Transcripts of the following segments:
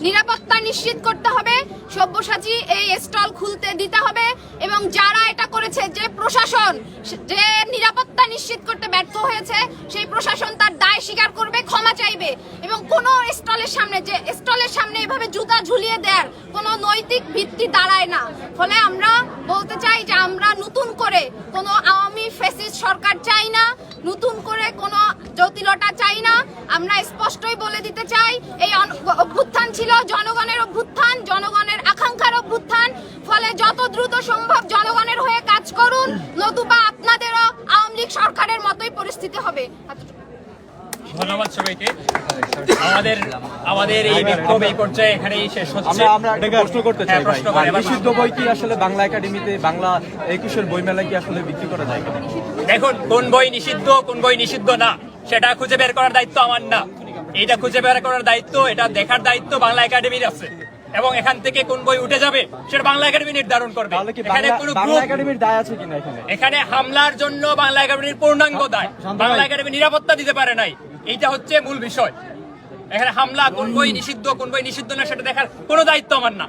নিরাপত্তা নিশ্চিত করতে হবে, সব্যসাচী এই স্টল খুলতে দিতে হবে এবং যারা এটা করেছে, যে প্রশাসন যে নিরাপত্তা নিশ্চিত করতে ব্যর্থ হয়েছে, সেই প্রশাসন তার দায় স্বীকার করবে, ক্ষমা চাইবে এবং কোনো স্টলের সামনে এভাবে জুতা ঝুলিয়ে দেওয়ার কোনো নৈতিক ভিত্তি দাঁড়ায় না। ফলে আমরা বলতে চাই যে আমরা নতুন করে কোনো আওয়ামী ফ্যাসিস্ট সরকার চাই না, নতুন করে কোনো জটিলতা চাই না। আমরা স্পষ্টই বলে দিতে চাই, এই অভ্যুত্থান ছিল জনগণের অভ্যুত্থান, জনগণের আকাঙ্ক্ষার অভ্যুত্থান। ফলে যত দ্রুত সম্ভব জনগণের হয়ে কাজ করুন, নতুবা আপনাদেরও আওয়ামী লীগ সরকারের মতোই পরিস্থিতি হবে। ধন্যবাদ সবাইকে। আমাদের এই বিক্ষোভ এই পর্যায়ে এখানেই শেষ হচ্ছে। আমরা একটা প্রশ্ন করতে চাই, নিষিদ্ধ বই কি আসলে বাংলা একাডেমিতে বাংলা 21-এর বইমেলায় কি আসলে বিক্রি করা যায় কিনা? দেখুন, কোন বই নিষিদ্ধ কোন বই নিষিদ্ধ না সেটা খুঁজে বের করার দায়িত্ব আমার না। এটা খুঁজে বের করার দায়িত্ব, এটা দেখার দায়িত্ব বাংলা একাডেমির আছে এবং এখান থেকে কোন বই উঠে যাবে সেটা বাংলা একাডেমি নির্ধারণ করবে। এখানে কোনো বাংলা একাডেমির দায় আছে কিনা? এখানে হামলার জন্য বাংলা একাডেমির পূর্ণাঙ্গ দায়। বাংলা একাডেমি নিরাপত্তা দিতে পারে নাই, এইটা হচ্ছে মূল বিষয়। এখানে হামলা, কোন বই নিষিদ্ধ কোন বই নিষিদ্ধ না সেটা দেখার কোনো দায়িত্ব আমার না।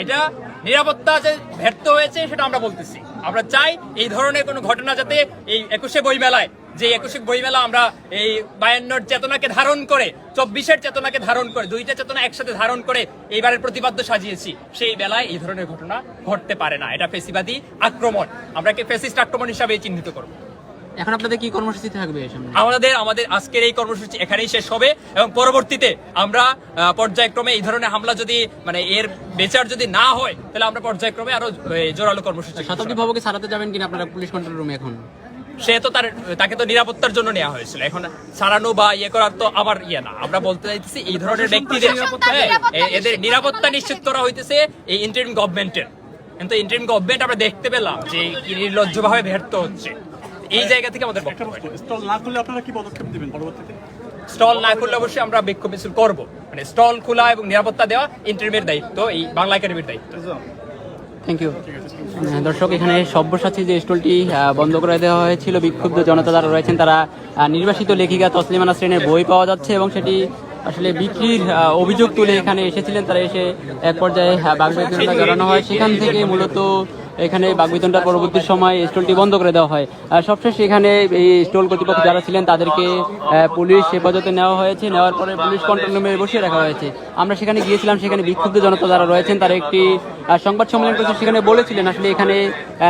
এটা নিরাপত্তা যে ব্যর্থ হয়েছে সেটা আমরা বলতেছি। আমরা চাই এই ধরনের কোনো ঘটনা যাতে এই 21শে বইমেলায়, যে 21শে বইমেলা আমরা এই 52-র চেতনাকে ধারণ করে, 24-এর চেতনাকে ধারণ করে, দুইটা চেতনা একসাথে ধারণ করে এইবারের প্রতিবাদ্য সাজিয়েছি, সেই বেলায় এই ধরনের ঘটনা ঘটতে পারে না। এটা ফেসিবাদী আক্রমণ, আমরা ফ্যাসিস্ট আক্রমণ হিসাবে চিহ্নিত করব। এখন আপনাদের কি কর্মসূচি থাকবে? আমাদের আজকের এই কর্মসূচি এখানেই শেষ হবে এবং পরবর্তীতে আমরা পর্যায়ক্রমে এই ধরনের হামলা যদি এর বিচার যদি না হয়, তাহলে আমরা পর্যায়ক্রমে আরো জোরালো কর্মসূচি। শতাব্দী ভবনকে সারাতে যাবেন কিনা আপনারা পুলিশ কন্ট্রোল রুমে? এখন সে তো তাকে তো নিরাপত্তার জন্য নেওয়া হয়েছিল, এখন সারানো বা করার তো আবার না। আমরা বলতে চাইতেছি এই ধরনের ব্যক্তিদের এদের নিরাপত্তা নিশ্চিত করা হইতেছে এই ইন্টারিম গভর্নমেন্টের। কিন্তু ইন্টারিম গভর্নমেন্ট আমরা দেখতে পেলাম যে নির্লজ্জভাবে ব্যর্থ হচ্ছে। এই জায়গা থেকে আমাদের স্টল না খুললে আপনারা কি পদক্ষেপ নেবেন পরবর্তীতে? স্টল না খুললে অবশ্যই আমরা বিক্ষোভ মিছিল করব। স্টল খোলা এবং নিরাপত্তা দেওয়া ইন্টারিমের দায়িত্ব, এই বাংলা একাডেমির দায়িত্ব। Thank you. দর্শক, এখানে সব্যসাচী যে স্টলটি বন্ধ করে দেওয়া হয়েছিল, বিক্ষুব্ধ জনতা যারা রয়েছেন তারা নির্বাসিত লেখিকা তসলিমা নাসরিনের বই পাওয়া যাচ্ছে এবং সেটি আসলে বিক্রির অভিযোগ তুলে এখানে এসেছিলেন। তারা এসে এক পর্যায়ে বাগবিতণ্ডা জড়ানো হয়, সেখান থেকে মূলত এখানে বাগবিতণ্ডার পরবর্তী সময় স্টলটি বন্ধ করে দেওয়া হয়। সবশেষ এখানে এই স্টল কর্তৃপক্ষ যারা ছিলেন তাদেরকে পুলিশ হেফাজতে নেওয়া হয়েছে, নেওয়ার পরে পুলিশ কন্ট্রোল রুমে বসিয়ে রাখা হয়েছে। আমরা সেখানে গিয়েছিলাম, সেখানে বিক্ষুব্ধ জনতা যারা রয়েছেন তারা একটি সংবাদ সম্মেলন করেছেন, সেখানে বলেছিলেন আসলে এখানে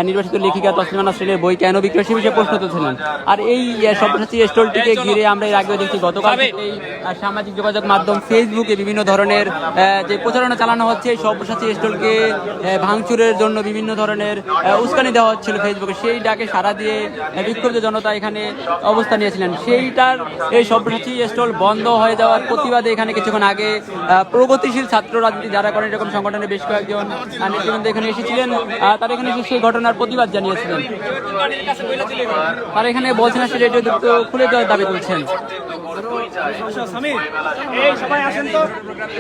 নির্বাচিত লেখিকা তসলিমা নাসরিনের বই কেন বিক্রি সে বিষয়ে প্রশ্ন তুলছিলেন। আর এই সব্যসাচী স্টলটিকে ঘিরে আমরা এর আগেও দেখছি গতকাল এই সামাজিক যোগাযোগ মাধ্যম ফেসবুকে বিভিন্ন ধরনের যে প্রচারণা চালানো হচ্ছে, সব্যসাচী স্টলকে ভাঙচুরের জন্য বিভিন্ন ধরনের উস্কানি দেওয়া হচ্ছিল ফেসবুকে, সেই ডাকে সাড়া দিয়ে বিক্ষুব্ধ জনতা এখানে অবস্থান নিয়েছিলেন। সেইটার এই সব্যসাচী স্টল বন্ধ হয়ে যাওয়ার প্রতিবাদে এখানে কিছুক্ষণ আগে প্রগতিশীল ছাত্র রাজনীতি যারা করেন এরকম সংগঠনের বেশ কয়েকজন নেতৃবৃন্দ এখানে এসেছিলেন। তারা এখানে এসে সেই ঘটনার প্রতিবাদ জানিয়েছিলেন। তারা এখানে বলছেন আসলে রেডিও দুটো খুলে দেওয়ার দাবি তুলছেন।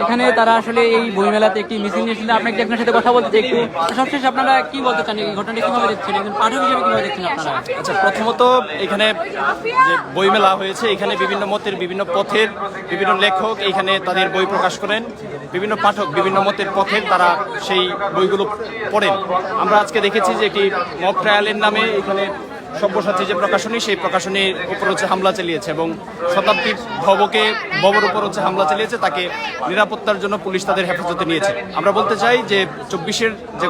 এখানে তারা আসলে এই বইমেলাতে একটি মিছিল নিয়েছিলেন। আপনাকে আপনার সাথে কথা বলতে একটু সবশেষ আপনারা কি বলতে চান, এই ঘটনাটি কিভাবে দেখছেন, একজন পাঠক হিসেবে কিভাবে দেখছেন আপনারা? আচ্ছা, প্রথমত এখানে যে বইমেলা হয়েছে, এখানে বিভিন্ন মতের, বিভিন্ন পথের বিভিন্ন লেখক এখানে তাদের বই প্রকাশ করেন, বিভিন্ন পাঠক বিভিন্ন মতের পথের তারা সেই বইগুলো পড়েন। আমরা আজকে দেখেছি যে একটি মক ট্রায়ালের নামে এখানে সব্যসাচী যে প্রকাশনী, সেই প্রকাশনীর উপর হচ্ছে হামলা চালিয়েছে এবং শতাব্দী ভবর উপর হচ্ছে হামলা চালিয়েছে। তাকে নিরাপত্তার জন্য পুলিশ তাদের হেফাজতে নিয়েছে। আমরা বলতে চাই যে 24-এর যে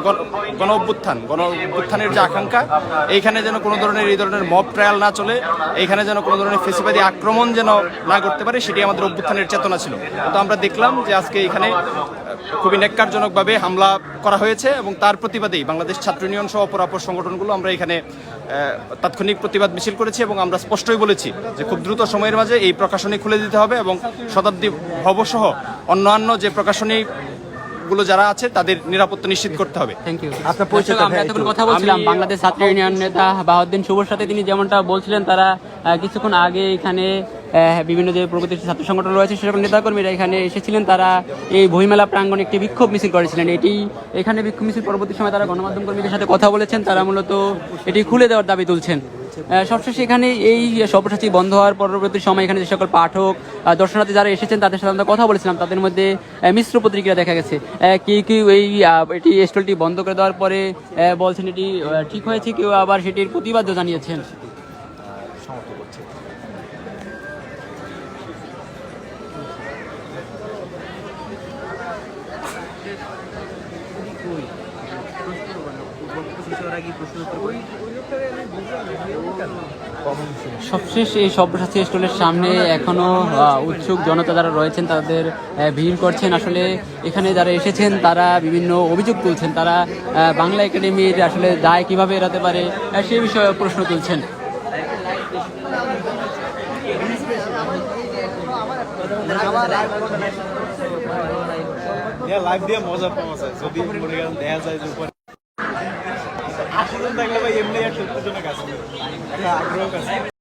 গণ অভ্যুত্থানের যে আকাঙ্ক্ষা, এইখানে যেন কোনো ধরনের এই ধরনের মব ট্রায়াল না চলে, এইখানে যেন কোনো ধরনের ফেসিবাদী আক্রমণ যেন না করতে পারে, সেটি আমাদের অভ্যুত্থানের চেতনা ছিল। তো আমরা দেখলাম যে আজকে এখানে খুবই ন্যাক্কারজনকভাবে হামলা করা হয়েছে এবং তার প্রতিবাদেই বাংলাদেশ ছাত্র ইউনিয়ন সহ অপরাপর সংগঠনগুলো আমরা এখানে তাৎক্ষণিক প্রতিবাদ মিছিল করেছি এবং আমরা স্পষ্টই বলেছি যে খুব দ্রুত সময়ের মাঝে এই প্রকাশনী খুলে দিতে হবে এবং শতাব্দী ভবসহ অন্যান্য যে প্রকাশনী গুলো যারা আছে তাদের নিরাপত্তা নিশ্চিত করতে হবে। Thank you. আমরা এতক্ষণ কথা বলছিলাম বাংলাদেশ ছাত্র ইউনিয়ন নেতা বাহাউদ্দিন শুভর সাথে। তিনি যেমনটা বলছিলেন, তারা কিছুক্ষণ আগে এখানে বিভিন্ন যে প্রগতিশীল ছাত্র সংগঠন রয়েছে সেরকম নেতাকর্মীরা এখানে এসেছিলেন। তারা এই বইমেলা প্রাঙ্গণে একটি বিক্ষোভ মিছিল করেছিলেন। এখানে বিক্ষোভ মিছিল পরবর্তী সময় তারা গণমাধ্যম কর্মীদের সাথে কথা বলেছেন, তারা মূলত এটি খুলে দেওয়ার দাবি তুলছেন। সবশেষে এখানে এই সব্যসাচী বন্ধ হওয়ার পরবর্তী সময় এখানে যে সকল পাঠক দর্শনার্থী যারা এসেছেন তাদের সাথে আমরা কথা বলেছিলাম, তাদের মধ্যে মিশ্র প্রতিক্রিয়া দেখা গেছে। কেউ এই এটি স্টলটি বন্ধ করে দেওয়ার পরে বলছেন এটি ঠিক হয়েছে, কেউ আবার সেটির প্রতিবাদও জানিয়েছেন। সবশেষ এই সব্যসাচী স্টলের সামনে এখনো উৎসুক জনতা যারা রয়েছেন তাদের ভিড় করছেন। আসলে এখানে যারা এসেছেন তারা বিভিন্ন অভিযোগ তুলছেন, তারা বাংলা একাডেমির আসলে দায় কিভাবে এড়াতে পারে সে বিষয়ে প্রশ্ন তুলছেন। লাইভ দিয়ে মজা পাওয়া যায় যদি মনে করেন দেখা যায় যে উপরে আসলে থাকলে ভাই এমনি একটা উত্তেজনা কাজ করে, একটা আগ্রহ কাজ করে।